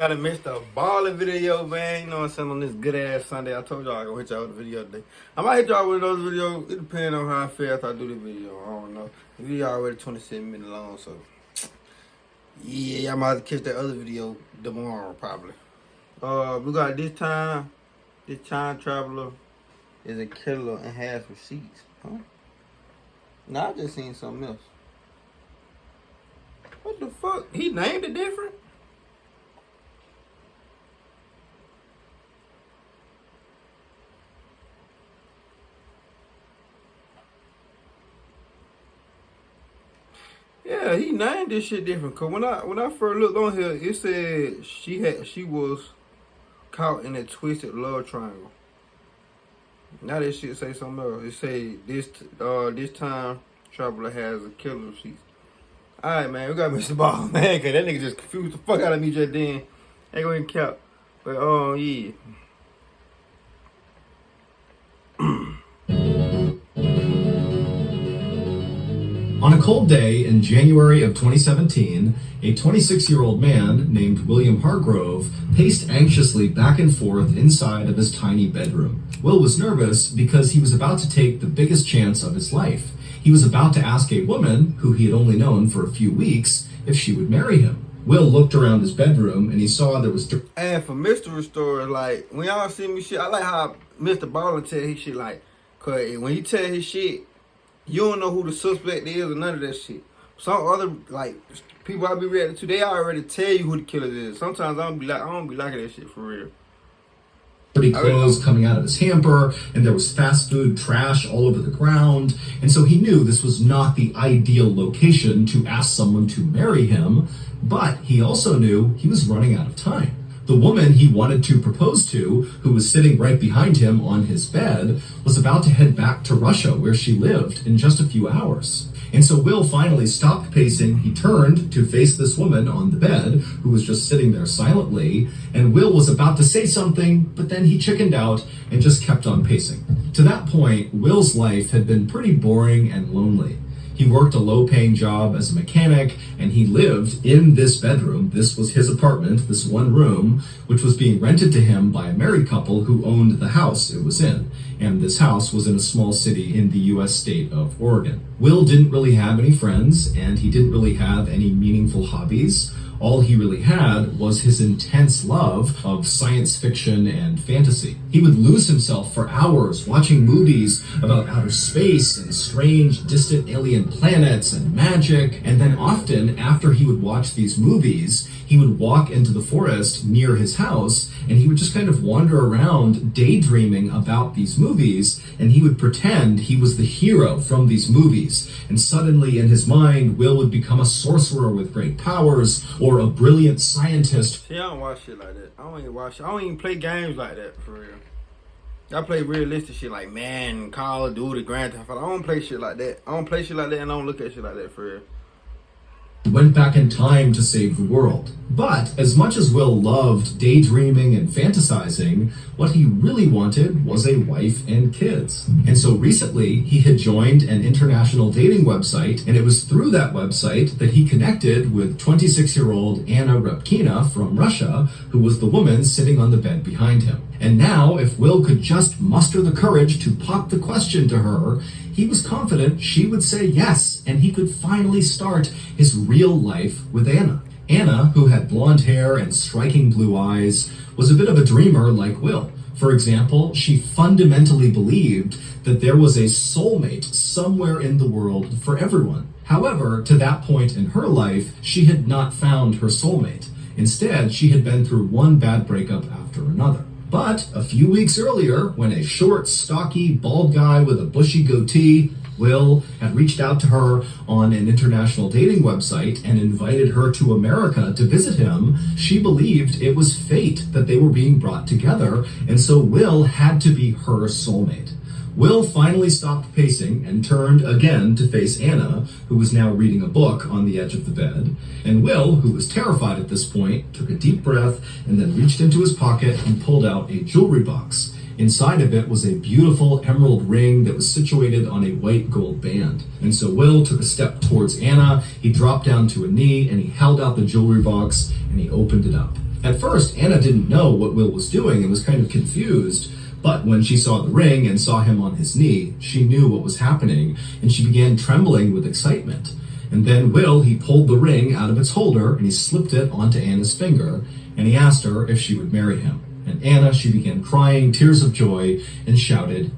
Gotta miss the balling video, man. You know what I'm saying? On this good ass Sunday. I told y'all I gonna hit y'all with a video today. I might hit y'all with those videos. It depends on how I feel after I do the video. I don't know. The video already 27 minutes long, so yeah, I might have to catch that other video tomorrow probably. We got this time traveler is a killer and has receipts. Huh? Nah, I just seen something else. What the fuck? He named it different? Yeah, he named this shit different. Cause when I first looked on here, it said she was caught in a twisted love triangle. Now this shit say something else. It say this time traveler has a killer receipt. Alright, man, we gotta miss the ball, man, cause that nigga just confused the fuck out of me just then. Ain't gonna even count. But yeah. On a cold day in January of 2017, a 26-year-old man named William Hargrove paced anxiously back and forth inside of his tiny bedroom. Will was nervous because he was about to take the biggest chance of his life. He was about to ask a woman, who he had only known for a few weeks, if she would marry him. Will looked around his bedroom and he saw there was... And for mystery stories, like, when y'all see me shit, I like how Mr. Ballin tell his shit, like, cause when he tell his shit, you don't know who the suspect is or none of that shit. Some other, like, people I be reacting to, they already tell you who the killer is. Sometimes I don't be liking that shit for real. Dirty clothes coming out of his hamper, and there was fast food trash all over the ground, and so he knew this was not the ideal location to ask someone to marry him, but he also knew he was running out of time. The woman he wanted to propose to, who was sitting right behind him on his bed, was about to head back to Russia, where she lived, in just a few hours. And so Will finally stopped pacing. He turned to face this woman on the bed, who was just sitting there silently, and Will was about to say something, but then he chickened out and just kept on pacing. To that point, Will's life had been pretty boring and lonely. He worked a low-paying job as a mechanic, and he lived in this bedroom. This was his apartment, this one room, which was being rented to him by a married couple who owned the house it was in. And this house was in a small city in the U.S. state of Oregon. Will didn't really have any friends, and he didn't really have any meaningful hobbies. All he really had was his intense love of science fiction and fantasy. He would lose himself for hours watching movies about outer space and strange, distant alien planets and magic, and then often, after he would watch these movies, he would walk into the forest near his house, and he would just kind of wander around daydreaming about these movies, and he would pretend he was the hero from these movies. And suddenly in his mind, Will would become a sorcerer with great powers, or a brilliant scientist. See, I don't watch shit like that. I don't even play games like that, for real. I play realistic shit like, man, Call of Duty, Grand Theft Auto. I don't play shit like that. I don't play shit like that, and I don't look at shit like that, for real. Went back in time to save the world. But as much as Will loved daydreaming and fantasizing, what he really wanted was a wife and kids. And so recently, he had joined an international dating website, and it was through that website that he connected with 26-year-old Anna Repkina from Russia, who was the woman sitting on the bed behind him. And now, if Will could just muster the courage to pop the question to her, he was confident she would say yes, and he could finally start his real life with Anna. Anna, who had blonde hair and striking blue eyes, was a bit of a dreamer like Will. For example, she fundamentally believed that there was a soulmate somewhere in the world for everyone. However, to that point in her life, she had not found her soulmate. Instead, she had been through one bad breakup after another. But a few weeks earlier, when a short, stocky, bald guy with a bushy goatee, Will, had reached out to her on an international dating website and invited her to America to visit him, she believed it was fate that they were being brought together, and so Will had to be her soulmate. Will finally stopped pacing and turned again to face Anna, who was now reading a book on the edge of the bed. And Will, who was terrified at this point, took a deep breath and then reached into his pocket and pulled out a jewelry box. Inside of it was a beautiful emerald ring that was situated on a white gold band. And so Will took a step towards Anna, he dropped down to a knee, and he held out the jewelry box, and he opened it up. At first, Anna didn't know what Will was doing and was kind of confused, but when she saw the ring and saw him on his knee, she knew what was happening, and she began trembling with excitement. And then Will, he pulled the ring out of its holder, and he slipped it onto Anna's finger, and he asked her if she would marry him. And Anna, she began crying tears of joy and shouted,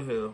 Hell.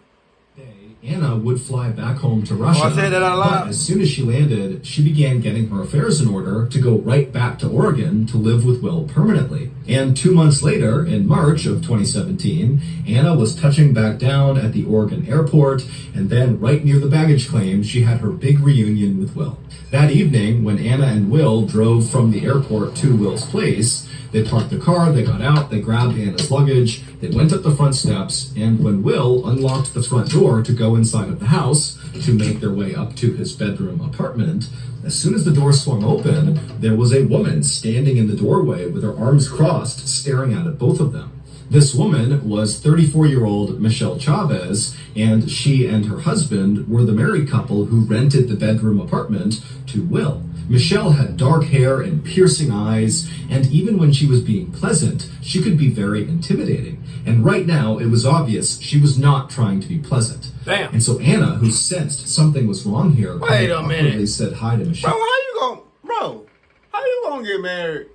Anna would fly back home to Russia, I said that out loud. but as soon as she landed, she began getting her affairs in order to go right back to Oregon to live with Will permanently. And 2 months later, in March of 2017, Anna was touching back down at the Oregon airport, and then right near the baggage claim, she had her big reunion with Will. That evening, when Anna and Will drove from the airport to Will's place, they parked the car, they got out, they grabbed Anna's luggage, they went up the front steps, and when Will unlocked the front door to go inside of the house to make their way up to his bedroom apartment, as soon as the door swung open, there was a woman standing in the doorway with her arms crossed, staring out at both of them. This woman was 34-year-old Michelle Chavez, and she and her husband were the married couple who rented the bedroom apartment to Will. Michelle had dark hair and piercing eyes, and even when she was being pleasant, she could be very intimidating. And right now, it was obvious she was not trying to be pleasant. Damn. And so Anna, who sensed something was wrong here, Wait a minute. awkwardly said hi to Michelle. How you gonna get married?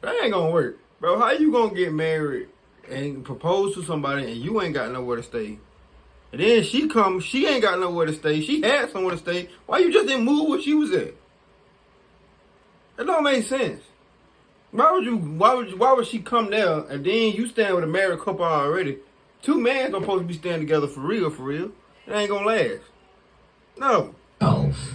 That ain't gonna work. Bro, how you gonna get married and propose to somebody and you ain't got nowhere to stay? And then she ain't got nowhere to stay. She had somewhere to stay. Why you just didn't move where she was at? That don't make sense. Why would she come there and then you stand with a married couple already? Two men don't supposed to be standing together for real, for real. It ain't gonna last. No.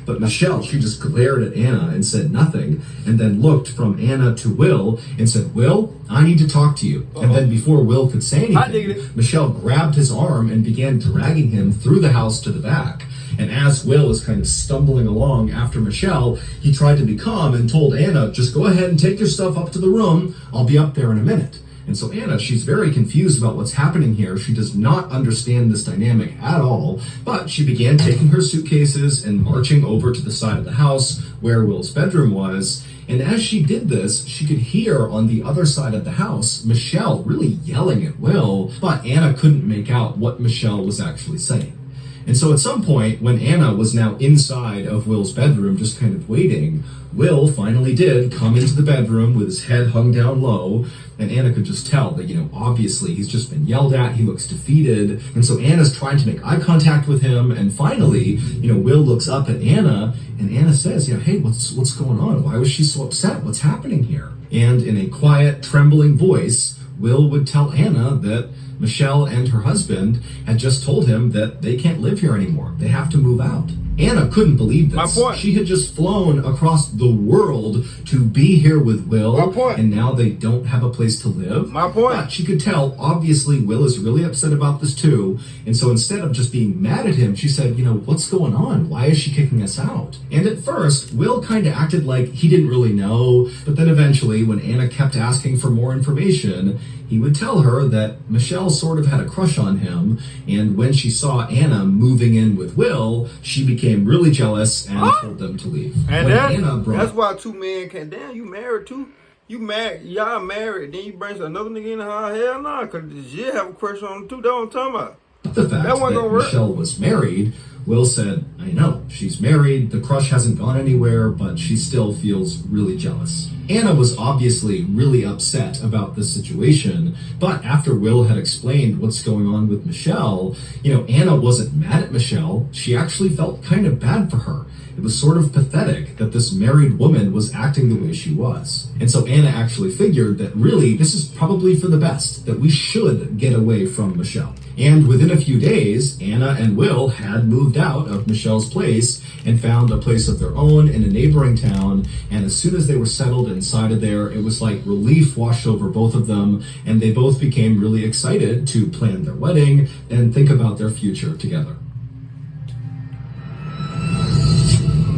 But Michelle, she just glared at Anna and said nothing, and then looked from Anna to Will and said, Will, I need to talk to you. And then before Will could say anything, Michelle grabbed his arm and began dragging him through the house to the back. And as Will is kind of stumbling along after Michelle, he tried to be calm and told Anna, just go ahead and take your stuff up to the room. I'll be up there in a minute. And so Anna, she's very confused about what's happening here. She does not understand this dynamic at all, but she began taking her suitcases and marching over to the side of the house where Will's bedroom was. And as she did this, she could hear on the other side of the house, Michelle really yelling at Will, but Anna couldn't make out what Michelle was actually saying. And so at some point, when Anna was now inside of Will's bedroom, just kind of waiting, Will finally did come into the bedroom with his head hung down low, and Anna could just tell that, obviously he's just been yelled at, he looks defeated, and so Anna's trying to make eye contact with him, and finally, Will looks up at Anna, and Anna says, hey, what's going on? Why was she so upset? What's happening here? And in a quiet, trembling voice, Will would tell Anna that Michelle and her husband had just told him that they can't live here anymore. They have to move out. Anna couldn't believe this. My point. She had just flown across the world to be here with Will. My point. And now they don't have a place to live. My point. But she could tell, obviously, Will is really upset about this too. And so instead of just being mad at him, she said, what's going on? Why is she kicking us out? And at first, Will kind of acted like he didn't really know. But then eventually, when Anna kept asking for more information, he would tell her that Michelle sort of had a crush on him, and when she saw Anna moving in with Will, she became really jealous and told them to leave. And that's why two men can't. Damn, you married too? You married? Y'all married? Then you bring another nigga in the house? Hell no, because you have a crush on him too. That's what I'm talking about. The fact that Michelle was married, Will said, I know, she's married, the crush hasn't gone anywhere, but she still feels really jealous. Anna was obviously really upset about this situation, but after Will had explained what's going on with Michelle, Anna wasn't mad at Michelle, she actually felt kind of bad for her. It was sort of pathetic that this married woman was acting the way she was. And so Anna actually figured that really this is probably for the best, that we should get away from Michelle. And within a few days, Anna and Will had moved out of Michelle's place and found a place of their own in a neighboring town. And as soon as they were settled inside of there, it was like relief washed over both of them. And they both became really excited to plan their wedding and think about their future together.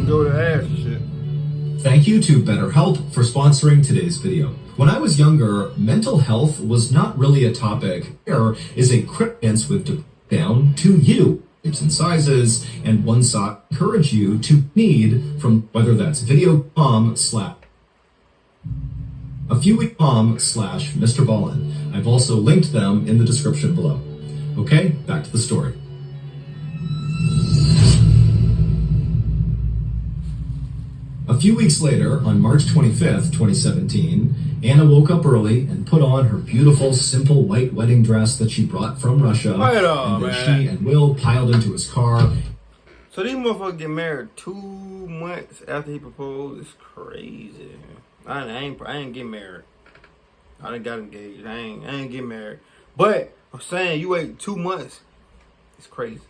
Go to ass and shit. Thank you to BetterHelp for sponsoring today's video. When I was younger, mental health was not really a topic. There is a crisis with depression. down to you. Shapes and sizes, and one side encourage you to need from whether that's a few.com/Mr. Ballen. I've also linked them in the description below. Okay, back to the story. A few weeks later, on March 25th, 2017, Anna woke up early and put on her beautiful, simple white wedding dress that she brought from Russia. And then she and Will piled into his car. So these motherfuckers get married 2 months after he proposed. It's crazy. I ain't get married. I done got engaged. I ain't get married. But I'm saying you wait 2 months. It's crazy.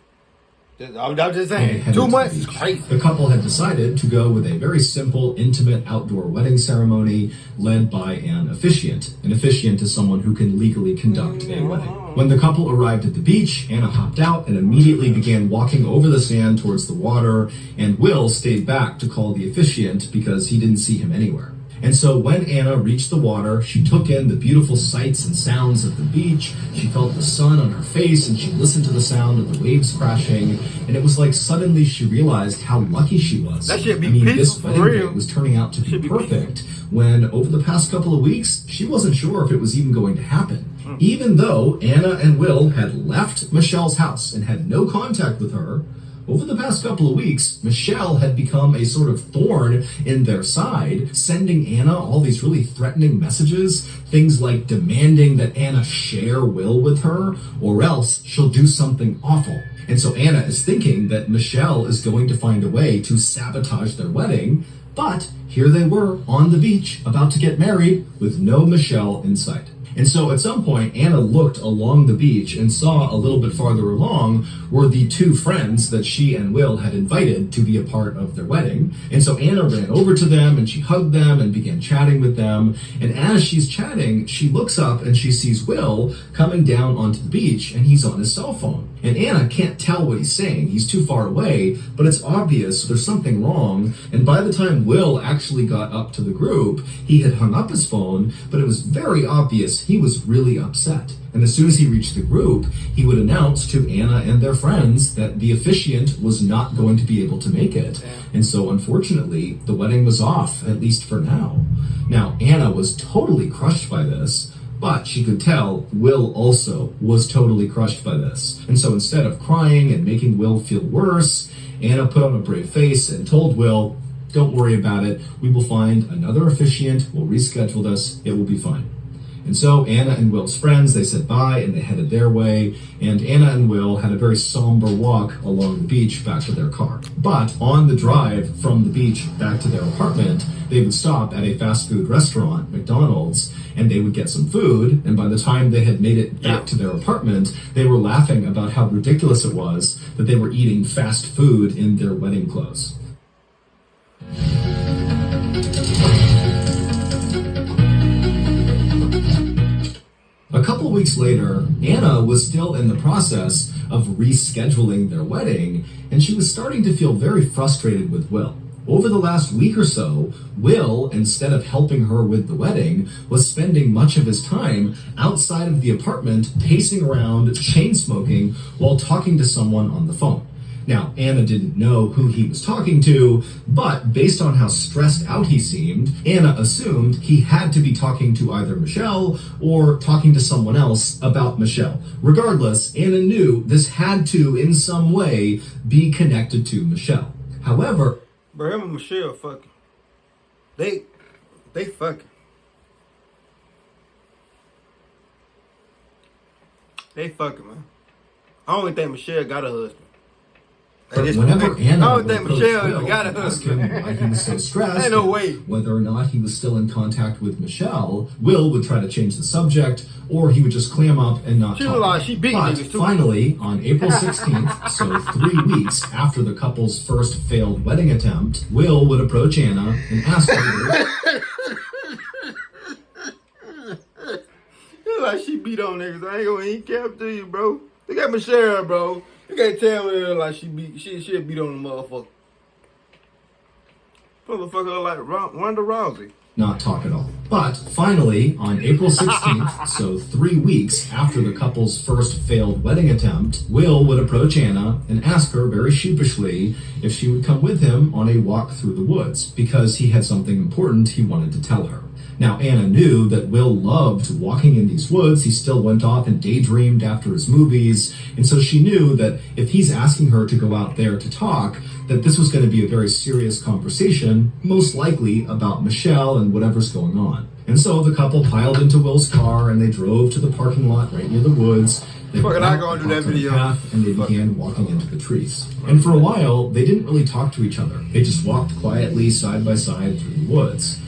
I'm just saying, 2 months is crazy. The couple had decided to go with a very simple, intimate outdoor wedding ceremony led by an officiant. An officiant is someone who can legally conduct a wedding. When the couple arrived at the beach, Anna hopped out and immediately began walking over the sand towards the water, and Will stayed back to call the officiant because he didn't see him anywhere. And so when Anna reached the water, she took in the beautiful sights and sounds of the beach. She felt the sun on her face, and she listened to the sound of the waves crashing. And it was like suddenly she realized how lucky she was. That should be peaceful, this wedding day was turning out to be perfect. When over the past couple of weeks, she wasn't sure if it was even going to happen. Even though Anna and Will had left Michelle's house and had no contact with her, over the past couple of weeks, Michelle had become a sort of thorn in their side, sending Anna all these really threatening messages, things like demanding that Anna share Will with her, or else she'll do something awful. And so Anna is thinking that Michelle is going to find a way to sabotage their wedding, but here they were on the beach, about to get married, with no Michelle in sight. And so at some point, Anna looked along the beach and saw a little bit farther along were the 2 friends that she and Will had invited to be a part of their wedding. And so Anna ran over to them and she hugged them and began chatting with them. And as she's chatting, she looks up and she sees Will coming down onto the beach, and he's on his cell phone. And Anna can't tell what he's saying. He's too far away, but it's obvious there's something wrong. And by the time Will actually got up to the group, he had hung up his phone, but it was very obvious he was really upset. And as soon as he reached the group, he would announce to Anna and their friends that the officiant was not going to be able to make it. And so unfortunately, the wedding was off, at least for now. Now, Anna was totally crushed by this, but she could tell Will also was totally crushed by this. And so instead of crying and making Will feel worse, Anna put on a brave face and told Will, "Don't worry about it. We will find another officiant. We'll reschedule this. It will be fine." And so Anna and Will's friends, they said bye and they headed their way. And Anna and Will had a very somber walk along the beach back to their car. But on the drive from the beach back to their apartment, they would stop at a fast food restaurant, McDonald's, and they would get some food. And by the time they had made it back to their apartment, they were laughing about how ridiculous it was that they were eating fast food in their wedding clothes. A couple weeks later, Anna was still in the process of rescheduling their wedding, and she was starting to feel very frustrated with Will. Over the last week or so, Will, instead of helping her with the wedding, was spending much of his time outside of the apartment, pacing around, chain smoking, while talking to someone on the phone. Now, Anna didn't know who he was talking to, but based on how stressed out he seemed, Anna assumed he had to be talking to either Michelle or talking to someone else about Michelle. Regardless, Anna knew this had to, in some way, be connected to Michelle. However, bro, him and Michelle fucking. They fucking. They fucking, man. I don't even think Michelle got a husband. Whenever Anna would approach Will got and ask him why he was so stressed, ain't no way. whether or not he was still in contact with Michelle, Will would try to change the subject, or he would just clam up and not talk. But finally, on April 16th, so 3 weeks after the couple's first failed wedding attempt, Will would approach Anna and ask her. Like she beat on niggas. I ain't gonna eat cap to you, bro. They got Michelle, bro. You can't tell me like she beat on the motherfucker. Motherfucker like Ronda Rousey. Not talk at all. But finally, on April 16th, so 3 weeks after the couple's first failed wedding attempt, Will would approach Anna and ask her very sheepishly if she would come with him on a walk through the woods, because he had something important he wanted to tell her. Now, Anna knew that Will loved walking in these woods. He still went off and daydreamed after his movies. And so she knew that if he's asking her to go out there to talk, that this was going to be a very serious conversation, most likely about Michelle and whatever's going on. And so the couple piled into Will's car and they drove to the parking lot right near the woods. They Fucking not gonna do that video. And they began walking into the trees. And for a while, they didn't really talk to each other. They just walked quietly side by side through the woods.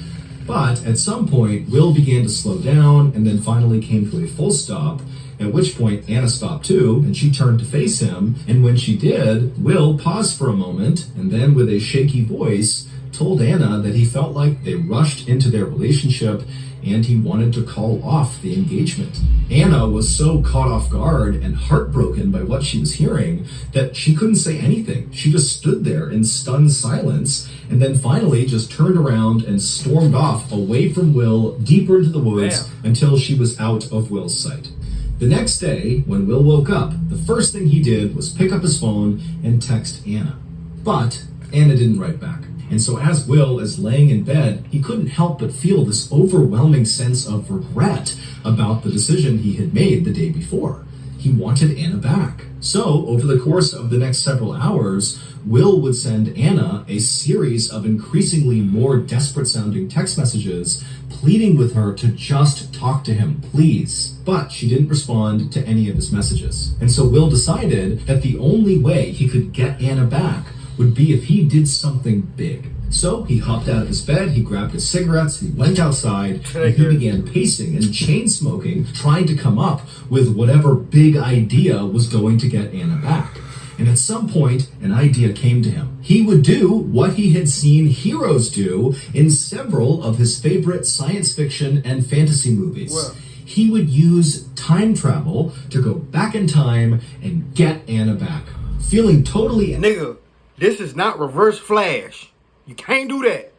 But at some point, Will began to slow down and then finally came to a full stop, at which point Anna stopped too, and she turned to face him. And when she did, Will paused for a moment and then with a shaky voice told Anna that he felt like they rushed into their relationship and he wanted to call off the engagement. Anna was so caught off guard and heartbroken by what she was hearing that she couldn't say anything. She just stood there in stunned silence and then finally just turned around and stormed off away from Will deeper into the woods until she was out of Will's sight. The next day, when Will woke up, the first thing he did was pick up his phone and text Anna. But Anna didn't write back. And so as Will is laying in bed, he couldn't help but feel this overwhelming sense of regret about the decision he had made the day before. He wanted Anna back. So over the course of the next several hours, Will would send Anna a series of increasingly more desperate sounding text messages, pleading with her to just talk to him, please. But she didn't respond to any of his messages. And so Will decided that the only way he could get Anna back would be if he did something big. So he hopped out of his bed, he grabbed his cigarettes, he went outside, and he began pacing and chain smoking, trying to come up with whatever big idea was going to get Anna back. And at some point, an idea came to him. He would do what he had seen heroes do in several of his favorite science fiction and fantasy movies. Well, he would use time travel to go back in time and get Anna back. Feeling totally... Nigga, this is not Reverse Flash. You can't do that.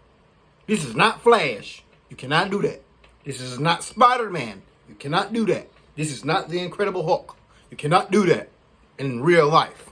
This is not Flash. You cannot do that. This is not Spider-Man. You cannot do that. This is not the Incredible Hulk. You cannot do that in real life.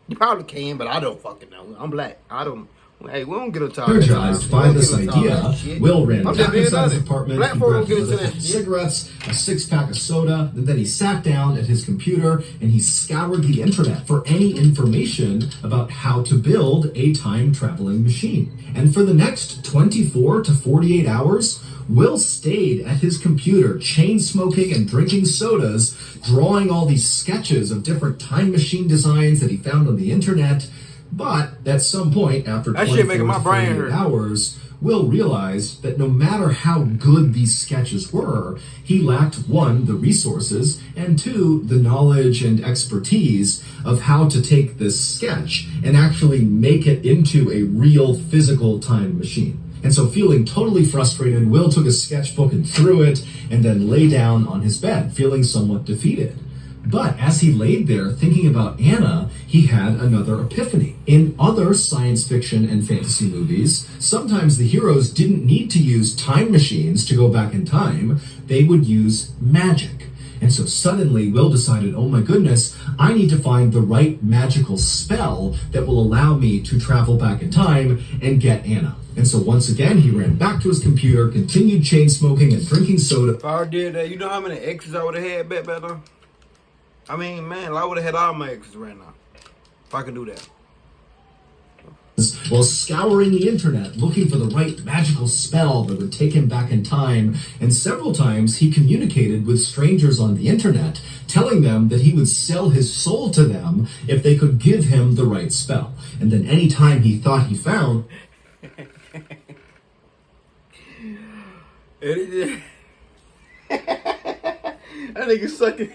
You probably can, but I don't fucking know. I'm black. I don't. Hey, we don't get a time. Energized by this idea, Will ran back inside his apartment. Black He folk grabbed don't get into another that pack of shit. cigarettes, a 6-pack of soda, and then he sat down at his computer and he scoured the internet for any information about how to build a time-traveling machine. And for the next 24 to 48 hours, Will stayed at his computer, chain smoking and drinking sodas, drawing all these sketches of different time machine designs that he found on the internet. But at some point, after That 24 shit making my to brain 48 hurt. hours, Will realized that no matter how good these sketches were, he lacked, 1, the resources, and 2, the knowledge and expertise of how to take this sketch and actually make it into a real physical time machine. And so feeling totally frustrated, Will took a sketchbook and threw it, and then lay down on his bed, feeling somewhat defeated. But as he laid there thinking about Anna, he had another epiphany. In other science fiction and fantasy movies, sometimes the heroes didn't need to use time machines to go back in time. They would use magic. And so suddenly Will decided, oh my goodness, I need to find the right magical spell that will allow me to travel back in time and get Anna. And so once again, he ran back to his computer, continued chain smoking and drinking soda. If I did that, you know how many exes I would have had back then? I mean, man, I would have had all my exes right now. If I could do that. While scouring the internet looking for the right magical spell that would take him back in time, and several times he communicated with strangers on the internet, telling them that he would sell his soul to them if they could give him the right spell. And then any time he thought he found... That nigga sucking.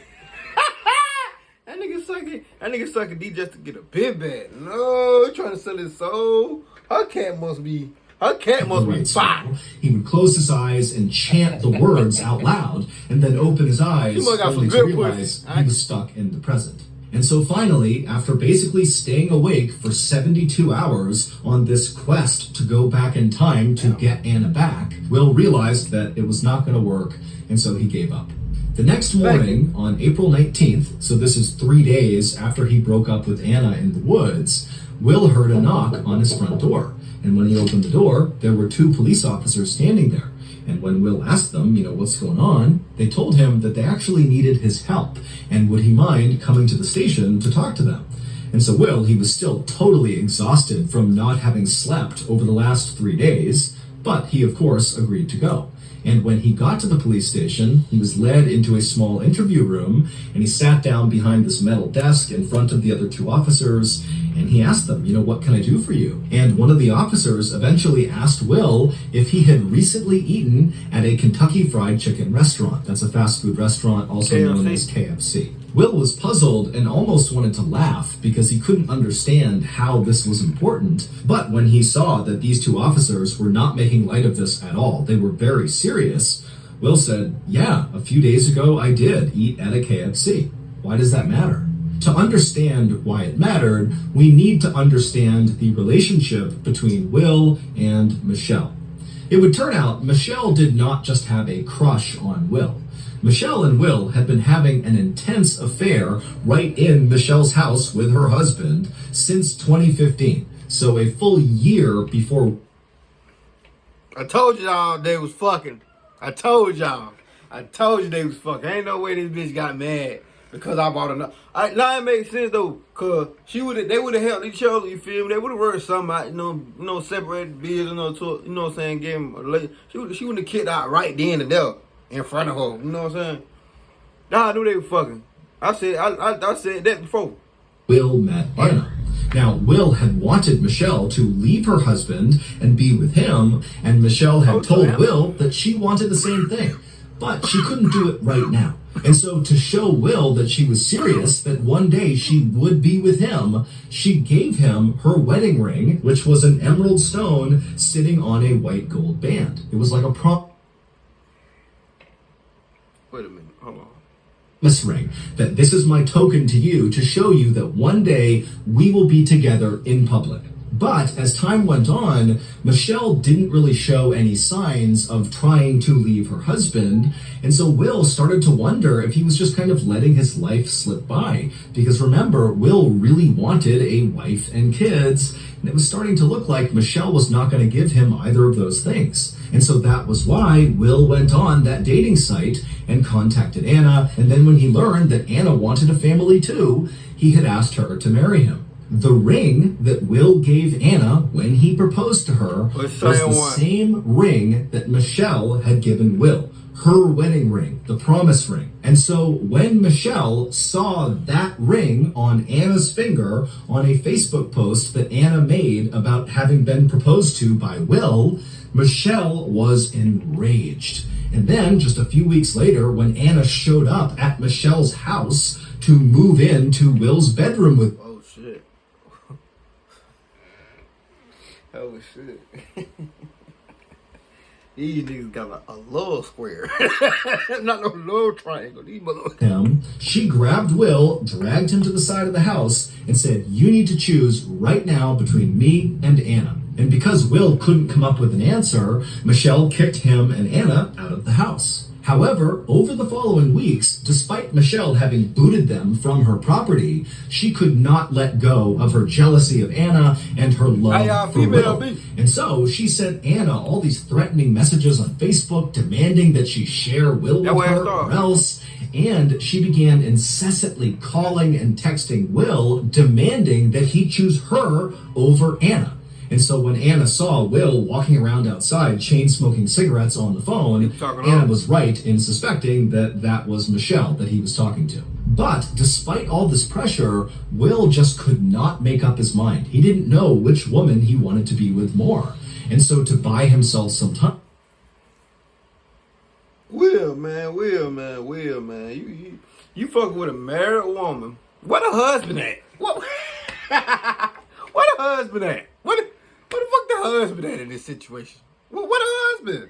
That nigga sucking D just to get a pin back. No, he trying to sell his soul. Her cat must be fine. He would close his eyes and chant the words out loud, and then open his eyes He must got only some to good realize pussy. he was stuck in the present. And so finally, after basically staying awake for 72 hours on this quest to go back in time to get Anna back, Will realized that it was not going to work, and so he gave up. The next morning, on April 19th, so this is 3 days after he broke up with Anna in the woods, Will heard a knock on his front door. And when he opened the door, there were 2 police officers standing there. And when Will asked them, what's going on, they told him that they actually needed his help, and would he mind coming to the station to talk to them. And so Will, he was still totally exhausted from not having slept over the last 3 days, but he of course agreed to go. And when he got to the police station, he was led into a small interview room, and he sat down behind this metal desk in front of the other 2 officers, and he asked them, what can I do for you? And one of the officers eventually asked Will if he had recently eaten at a Kentucky Fried Chicken restaurant. That's a fast food restaurant, also known as KFC. Will was puzzled and almost wanted to laugh because he couldn't understand how this was important. But when he saw that these 2 officers were not making light of this at all, they were very serious, Will said, yeah, a few days ago I did eat at a KFC. Why does that matter? To understand why it mattered, we need to understand the relationship between Will and Michelle. It would turn out Michelle did not just have a crush on Will. Michelle and Will had been having an intense affair right in Michelle's house with her husband since 2015. So a full year before. I told y'all they was fucking. I told y'all. I told you they was fucking. Ain't no way this bitch got mad because I bought another. Now it makes sense though, cause they would have helped each other. You feel me? They would have worked something out. Separated bills. You know what I'm saying? Gave him a late. She would have kicked out right then and there in front of her. You know what I'm saying? Nah, I knew they were fucking. I said that before. Will met Anna. Now, Will had wanted Michelle to leave her husband and be with him, and Michelle had told Will that she wanted the same thing, but she couldn't do it right now. And so to show Will that she was serious, that one day she would be with him, she gave him her wedding ring, which was an emerald stone sitting on a white gold band. It was like a Wait a minute, hold on. Ring, that this is my token to you to show you that one day we will be together in public. But as time went on, Michelle didn't really show any signs of trying to leave her husband, and so Will started to wonder if he was just kind of letting his life slip by. Because remember, Will really wanted a wife and kids, and it was starting to look like Michelle was not going to give him either of those things. And so that was why Will went on that dating site and contacted Anna, and then when he learned that Anna wanted a family too, he had asked her to marry him. The ring that Will gave Anna when he proposed to her was the same ring that Michelle had given Will. Her wedding ring, the promise ring. And so when Michelle saw that ring on Anna's finger on a Facebook post that Anna made about having been proposed to by Will, Michelle was enraged. And then just a few weeks later, when Anna showed up at Michelle's house to move into Will's bedroom with... Oh, shit. Oh, shit. These niggas got a little square. Not no little triangle. These motherfuckers. She grabbed Will, dragged him to the side of the house, and said, you need to choose right now between me and Anna. And because Will couldn't come up with an answer, Michelle kicked him and Anna out of the house. However, over the following weeks, despite Michelle having booted them from her property, she could not let go of her jealousy of Anna and her love for Will. And so she sent Anna all these threatening messages on Facebook demanding that she share Will with her or else. And she began incessantly calling and texting Will, demanding that he choose her over Anna. And so when Anna saw Will walking around outside, chain-smoking cigarettes on the phone, Anna was right in suspecting that that was Michelle that he was talking to. But despite all this pressure, Will just could not make up his mind. He didn't know which woman he wanted to be with more. And so to buy himself some time... Will, man. You fucking with a married woman. What a husband at? What a husband at? What the fuck the husband at in this situation? What a husband?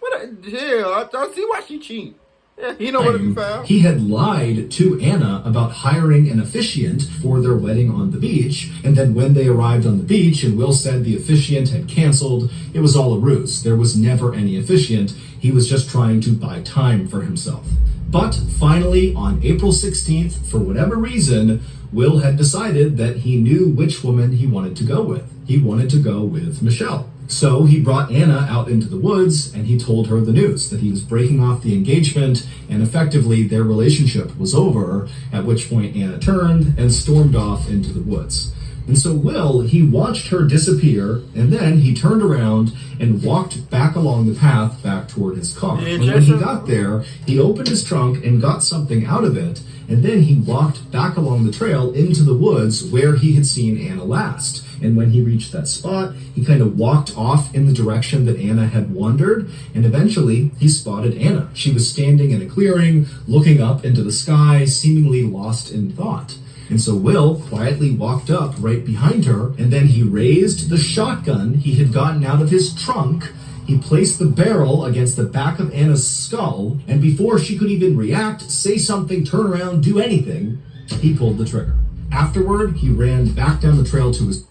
I see why she cheating. Yeah, he know where to be found. He had lied to Anna about hiring an officiant for their wedding on the beach, and then when they arrived on the beach and Will said the officiant had canceled, it was all a ruse. There was never any officiant. He was just trying to buy time for himself. But finally, on April 16th, for whatever reason, Will had decided that he knew which woman he wanted to go with. He wanted to go with Michelle. So he brought Anna out into the woods and he told her the news that he was breaking off the engagement and effectively their relationship was over, at which point Anna turned and stormed off into the woods. And so Will, he watched her disappear and then he turned around and walked back along the path back toward his car. And when he got there, he opened his trunk and got something out of it, and then he walked back along the trail into the woods where he had seen Anna last. And when he reached that spot, he kind of walked off in the direction that Anna had wandered, and eventually he spotted Anna. She was standing in a clearing, looking up into the sky, seemingly lost in thought. And so Will quietly walked up right behind her, and then he raised the shotgun he had gotten out of his trunk. He placed the barrel against the back of Anna's skull, and before she could even react, say something, turn around, do anything, he pulled the trigger. Afterward, he ran back down the trail to his...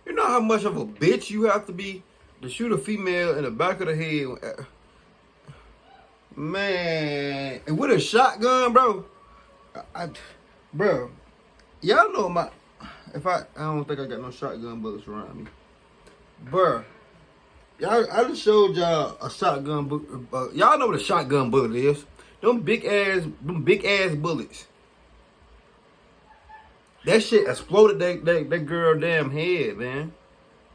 You know how much of a bitch you have to be to shoot a female in the back of the head? Man, and with a shotgun, bro. Bro, y'all know my... I don't think I got no shotgun bullets around me. Bro, I just showed y'all a shotgun bullet. Y'all know what a shotgun bullet is. Them big ass bullets. That shit exploded that girl damn head, man.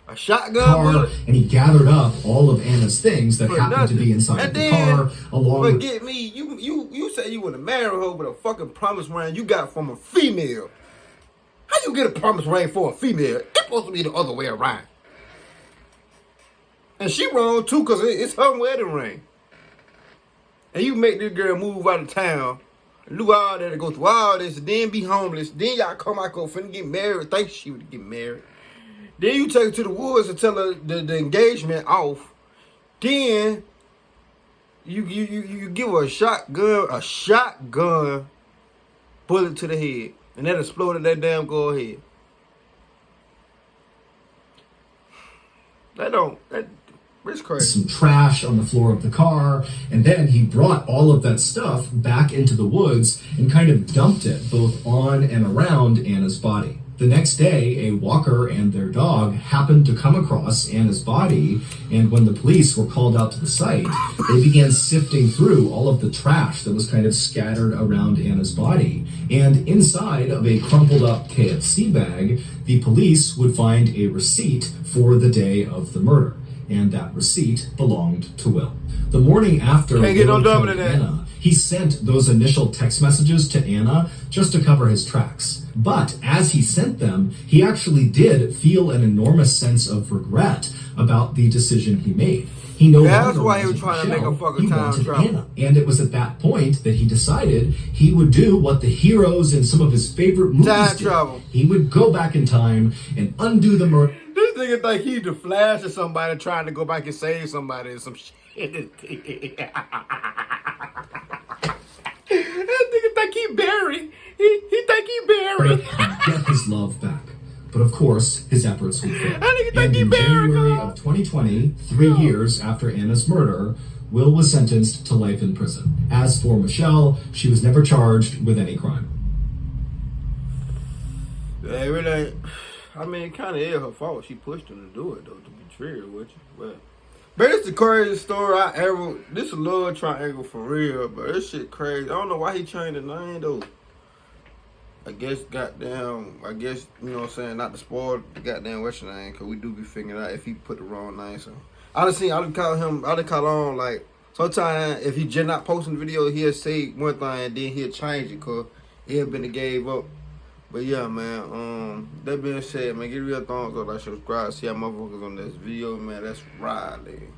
A shotgun bullet. And he gathered up all of Anna's things that happened to be inside the car, along with... Forget me, you say you want to marry her with a fucking promise ring you got from a female. How you get a promise ring for a female? It's supposed to be the other way around. And she wrong too, cause it's her wedding ring. And you make this girl move out of town, do all that, to go through all this, and then be homeless. Then y'all come out, go finna get married, think she would get married. Then you take her to the woods and tell her the engagement off. Then you give her a shotgun bullet to the head, and that exploded that damn girl head. It's crazy. Some trash on the floor of the car, and then he brought all of that stuff back into the woods and kind of dumped it both on and around Anna's body. The next day, a walker and their dog happened to come across Anna's body, and when the police were called out to the site, they began sifting through all of the trash that was kind of scattered around Anna's body. And inside of a crumpled up KFC bag, the police would find a receipt for the day of the murder. And that receipt belonged to Will. The morning after Will killed Anna, he sent those initial text messages to Anna just to cover his tracks. But as he sent them, he actually did feel an enormous sense of regret about the decision he made. He no longer why he was trying to make a fucking time travel. Anna. And it was at that point that he decided he would do what the heroes in some of his favorite movies did. He would go back in time and undo the murder. This nigga think he's the Flash or somebody trying to go back and save somebody or some shit. That nigga think he buried. He think he buried. Get his love back. But of course, his efforts would fail. And in January of 2020, 3 years after Anna's murder, Will was sentenced to life in prison. As for Michelle, she was never charged with any crime. It really ain't. I mean, it kind of is her fault. She pushed him to do it, though, to be real with you. But it's the craziest story I ever... This a love triangle for real, but this shit crazy. I don't know why he changed the name, though. I guess, you know what I'm saying, not to spoil the goddamn Western name, because we do be figuring out if he put the wrong name. So, I done call on, like, sometimes if he just not posting the video, he'll say one thing and then he'll change it, because he'll been gave up. But yeah, man, that being said, man, give me a thumbs up, like, subscribe, see how motherfuckers on this video, man. That's right, nigga.